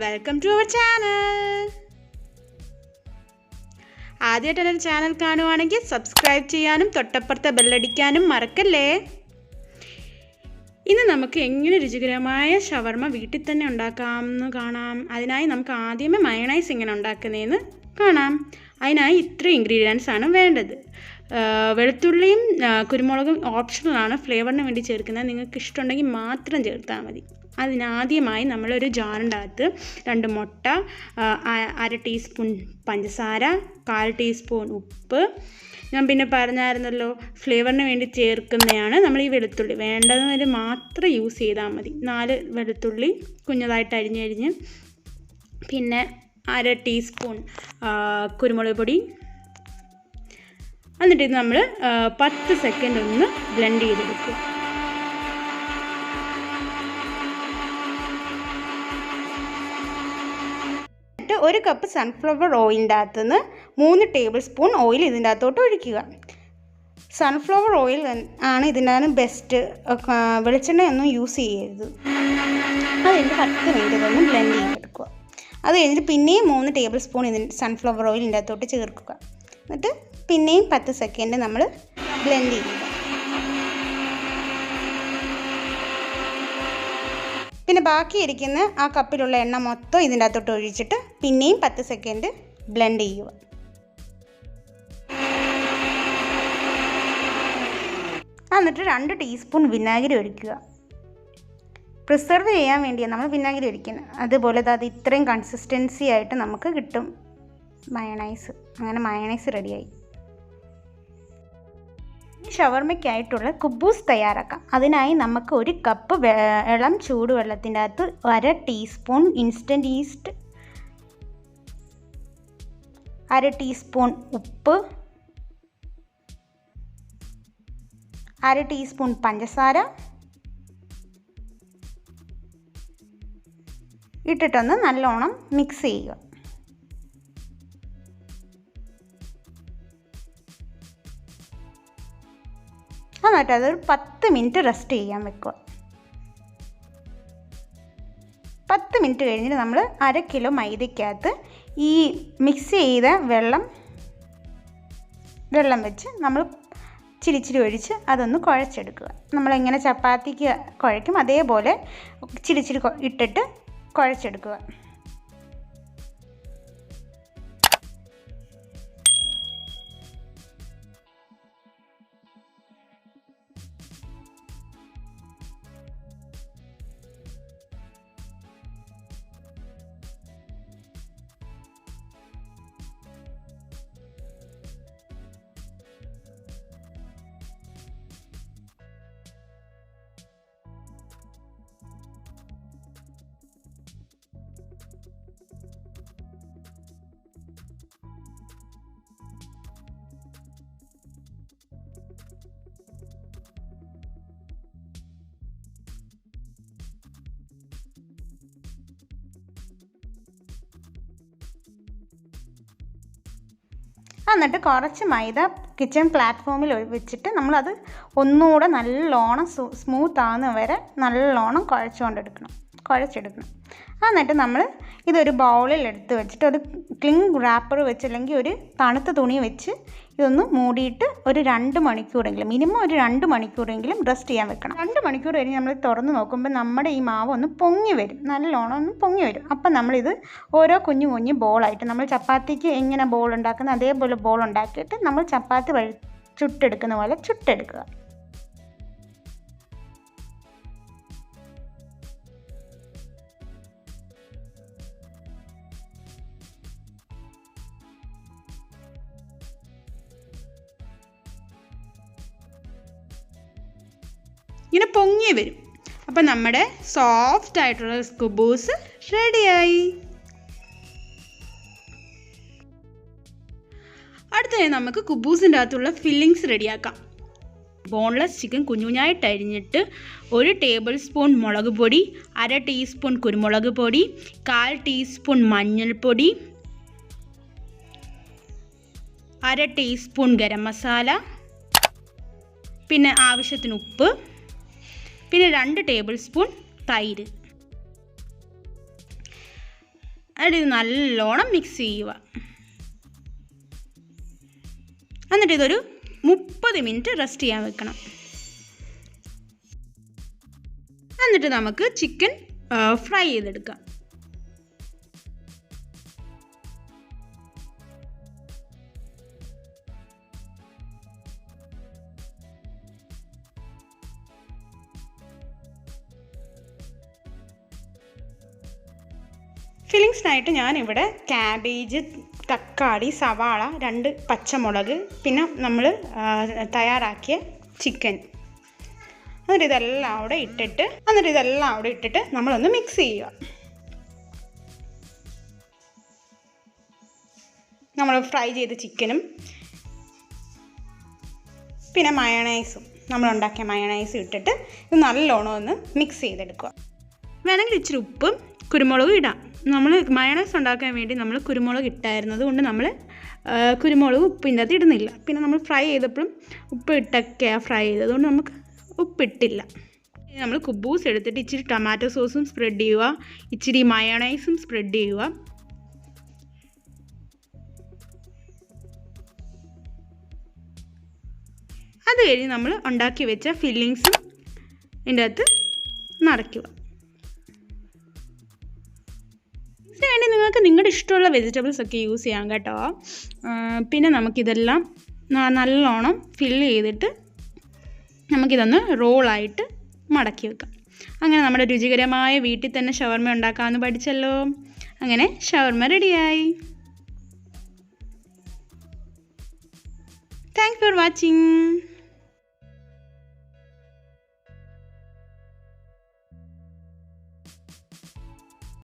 welcome to our channel. ആദ്യമായിട്ട് എൻ്റെ channel കാണുവാണെങ്കിൽ subscribe ചെയ്യാനും തൊട്ടപ്പുറത്തെ ബെല്ലടിക്കാനും മറക്കല്ലേ. ഇന്ന് നമുക്ക് എങ്ങനെ രുചികരമായ ഷവർമ വീട്ടിൽ തന്നെ ഉണ്ടാക്കാമെന്ന് കാണാം. അതിനായി നമുക്ക് ആദ്യമേ മയണൈസ് എങ്ങനെ ഉണ്ടാക്കുന്നതെന്ന് കാണാം. അതിനായി ഇത്ര ഇൻഗ്രീഡിയൻസ് ആണ് വേണ്ടത്. വെളുത്തുള്ളിയും കുരുമുളകും ഓപ്ഷണലാണ്, ഫ്ലേവറിന് വേണ്ടി ചേർക്കുന്നത്. നിങ്ങൾക്ക് ഇഷ്ടമുണ്ടെങ്കിൽ മാത്രം ചേർത്താൽ മതി. അതിനാദ്യമായി നമ്മളൊരു ജാറിൻ്റെ അകത്ത് 2 മുട്ട, 1/2 ടീസ്പൂൺ പഞ്ചസാര, 1/4 ടീസ്പൂൺ ഉപ്പ്, ഞാൻ പിന്നെ പറഞ്ഞായിരുന്നല്ലോ ഫ്ലേവറിന് വേണ്ടി ചേർക്കുന്നതാണ് നമ്മൾ ഈ വെളുത്തുള്ളി. വേണ്ടതിന് മാത്രം യൂസ് ചെയ്താൽ മതി. 4 വെളുത്തുള്ളി കുഞ്ഞതായിട്ട് അരിഞ്ഞ്, പിന്നെ 1/2 ടീസ്പൂൺ കുരുമുളക് പൊടി. എന്നിട്ട് ഇത് നമ്മൾ 10 സെക്കൻഡ് ഒന്ന് ബ്ലെൻഡ് ചെയ്തെടുക്കുക. ഒരു കപ്പ് സൺഫ്ലവർ ഓയിലിൻ്റെ അകത്തുനിന്ന് 3 ടേബിൾ സ്പൂൺ ഓയിൽ ഇതിൻ്റെ അകത്തോട്ട് ഒഴിക്കുക. സൺഫ്ലവർ ഓയിൽ ആണ് ഇതിനാണ് ബെസ്റ്റ്. വെളിച്ചെണ്ണയൊന്നും യൂസ് ചെയ്യരുത്. അത് കഴിഞ്ഞിട്ട് 10 മിനിറ്റ് ഇതൊന്ന് ബ്ലെൻഡ് ചെയ്തെടുക്കുക. അത് കഴിഞ്ഞിട്ട് പിന്നെയും 3 ടേബിൾ സ്പൂൺ സൺഫ്ലവർ ഓയിൽ ഇതിൻ്റെ അകത്തോട്ട് ചേർക്കുക. എന്നിട്ട് പിന്നെയും 10 സെക്കൻഡ് നമ്മൾ ബ്ലെൻഡ് ചെയ്യുക. പിന്നെ ബാക്കിയിരിക്കുന്ന ആ കപ്പിലുള്ള എണ്ണ മൊത്തം ഇതിൻ്റെ അകത്തോട്ട് ഒഴിച്ചിട്ട് പിന്നെയും 10 സെക്കൻഡ് ബ്ലെൻഡ് ചെയ്യുക. എന്നിട്ട് 2 ടീസ്പൂൺ വിനാഗിരി ഒഴിക്കുക. പ്രിസർവ് ചെയ്യാൻ വേണ്ടിയാണ് നമ്മൾ വിനാഗിരി ഒഴിക്കുന്നത്. അതുപോലെ അത് ഇത്രയും കൺസിസ്റ്റൻസി ആയിട്ട് നമുക്ക് കിട്ടും മയണൈസ്. അങ്ങനെ മയണൈസ് റെഡിയായി. ഷവർമയ്ക്കായിട്ടുള്ള കുബൂസ് തയ്യാറാക്കാം. അതിനായി നമുക്ക് 1 കപ്പ് ഇളം ചൂടുവെള്ളത്തിൻ്റെ അകത്ത് 1/2 ടീസ്പൂൺ ഇൻസ്റ്റൻറ്റ് ഈസ്റ്റ്, 1/2 ടീസ്പൂൺ ഉപ്പ്, 1/2 ടീസ്പൂൺ പഞ്ചസാര ഇട്ടിട്ടൊന്ന് നല്ലോണം മിക്സ് ചെയ്യുക. എന്നിട്ട് അതൊരു 10 മിനിറ്റ് റെസ്റ്റ് ചെയ്യാൻ വെക്കുക. 10 മിനിറ്റ് കഴിഞ്ഞിട്ട് നമ്മൾ 1/2 കിലോ മൈദയ്ക്കകത്ത് ഈ മിക്സ് ചെയ്ത വെള്ളം വെച്ച് നമ്മൾ ഇച്ചിരി ഒഴിച്ച് അതൊന്ന് കുഴച്ചെടുക്കുക. നമ്മളെങ്ങനെ ചപ്പാത്തിക്ക് കുഴയ്ക്കും അതേപോലെ ഇച്ചിരി ഇട്ടിട്ട് കുഴച്ചെടുക്കുക. എന്നിട്ട് കുറച്ച് മൈദ കിച്ചൺ പ്ലാറ്റ്ഫോമിൽ വെച്ചിട്ട് നമ്മളത് ഒന്നുകൂടെ നല്ലോണം സ്മൂത്ത് ആകുന്ന വരെ നല്ലോണം കുഴച്ചെടുക്കണം. എന്നിട്ട് നമ്മൾ ഇതൊരു ബൗളിൽ എടുത്ത് വെച്ചിട്ട് ഒരു ക്ലിംഗ് റാപ്പർ വെച്ച് അല്ലെങ്കിൽ ഒരു തണുത്ത തുണി വെച്ച് ഇതൊന്ന് മൂടിയിട്ട് ഒരു 2 മണിക്കൂറെങ്കിലും, മിനിമം ഒരു 2 മണിക്കൂറെങ്കിലും റെസ്റ്റ് ചെയ്യാൻ വെക്കണം. 2 മണിക്കൂർ കഴിഞ്ഞ് നമ്മൾ തുറന്ന് നോക്കുമ്പോൾ നമ്മുടെ ഈ മാവ് ഒന്ന് പൊങ്ങി വരും, നല്ലോണം ഒന്ന് പൊങ്ങി വരും. അപ്പം നമ്മളിത് ഓരോ കുഞ്ഞു ബോളായിട്ട് നമ്മൾ ചപ്പാത്തിക്ക് എങ്ങനെ ബോൾ ഉണ്ടാക്കുന്നത് അതേപോലെ ബോൾ ഉണ്ടാക്കിയിട്ട് നമ്മൾ ചപ്പാത്തി ചുട്ടെടുക്കുന്ന പോലെ ചുട്ടെടുക്കുക. ഇങ്ങനെ പൊങ്ങി വരും. അപ്പം നമ്മുടെ സോഫ്റ്റ് ആയിട്ടുള്ള കുബൂസ് റെഡിയായി. അടുത്തതായി നമുക്ക് കുബൂസിൻ്റെ അകത്തുള്ള ഫില്ലിങ്സ് റെഡിയാക്കാം. ബോൺലെസ് ചിക്കൻ കുഞ്ഞുകുഞ്ഞായിട്ട് അരിഞ്ഞിട്ട് 1 ടേബിൾ സ്പൂൺ മുളക് പൊടി, 1/2 ടീസ്പൂൺ കുരുമുളക് പൊടി, 1/4 ടീസ്പൂൺ മഞ്ഞൾപ്പൊടി, 1/2 ടീസ്പൂൺ ഗരം മസാല, പിന്നെ ആവശ്യത്തിന് ഉപ്പ്, പിന്നെ 2 ടേബിൾ സ്പൂൺ തൈര്. എന്നിട്ട് ഇത് നല്ലോണം മിക്സ് ചെയ്യുക. എന്നിട്ട് ഇതൊരു 30 മിനിറ്റ് റെസ്റ്റ് ചെയ്യാൻ വെക്കണം. എന്നിട്ട് നമുക്ക് ചിക്കൻ ഫ്രൈ ചെയ്തെടുക്കാം. ഫില്ലിങ്സിനായിട്ട് ഞാനിവിടെ ക്യാബേജ്, തക്കാളി, സവാള, 2 പച്ചമുളക്, പിന്നെ നമ്മൾ തയ്യാറാക്കിയ ചിക്കൻ, എന്നിട്ട് ഇതെല്ലാം അവിടെ ഇട്ടിട്ട് നമ്മളൊന്ന് മിക്സ് ചെയ്യുക. നമ്മൾ ഫ്രൈ ചെയ്ത ചിക്കനും പിന്നെ മയണൈസും, നമ്മളുണ്ടാക്കിയ മയണൈസും ഇട്ടിട്ട് ഇത് നല്ലോണം ഒന്ന് മിക്സ് ചെയ്തെടുക്കുക. വേണമെങ്കിൽ ഇച്ചിരി ഉപ്പും കുരുമുളകും ഇടാം. നമ്മൾ മയണൈസ് ഉണ്ടാക്കാൻ വേണ്ടി നമ്മൾ കുരുമുളക് ഇട്ടായിരുന്നത് കൊണ്ട് നമ്മൾ കുരുമുളക് ഉപ്പിൻ്റെ അകത്ത് ഇടുന്നില്ല. പിന്നെ നമ്മൾ ഫ്രൈ ചെയ്തപ്പോഴും ഉപ്പ് ഇട്ടൊക്കെയാണ് ഫ്രൈ ചെയ്തത്, അതുകൊണ്ട് നമുക്ക് ഉപ്പിട്ടില്ല. നമ്മൾ കുബൂസ് എടുത്തിട്ട് ഇച്ചിരി ടൊമാറ്റോ സോസും സ്പ്രെഡ് ചെയ്യുക, ഇച്ചിരി മയണൈസും സ്പ്രെഡ് ചെയ്യുക. അത് കഴിഞ്ഞ് നമ്മൾ ഉണ്ടാക്കി വെച്ച ഫില്ലിങ്സും ഇതിൻ്റെ അകത്ത് നിറയ്ക്കുക. ഇതിന് വേണ്ടി നിങ്ങൾക്ക് നിങ്ങളുടെ ഇഷ്ടമുള്ള വെജിറ്റബിൾസ് ഒക്കെ യൂസ് ചെയ്യാം കേട്ടോ. പിന്നെ നമുക്കിതെല്ലാം നല്ലോണം ഫില്ല് ചെയ്തിട്ട് നമുക്കിതൊന്ന് റോളായിട്ട് മടക്കി വെക്കാം. അങ്ങനെ നമ്മുടെ രുചികരമായ വീട്ടിൽ തന്നെ ഷവർമ ഉണ്ടാക്കാമെന്ന് പഠിച്ചല്ലോ. അങ്ങനെ ഷവർമ റെഡിയായി. Thanks for watching.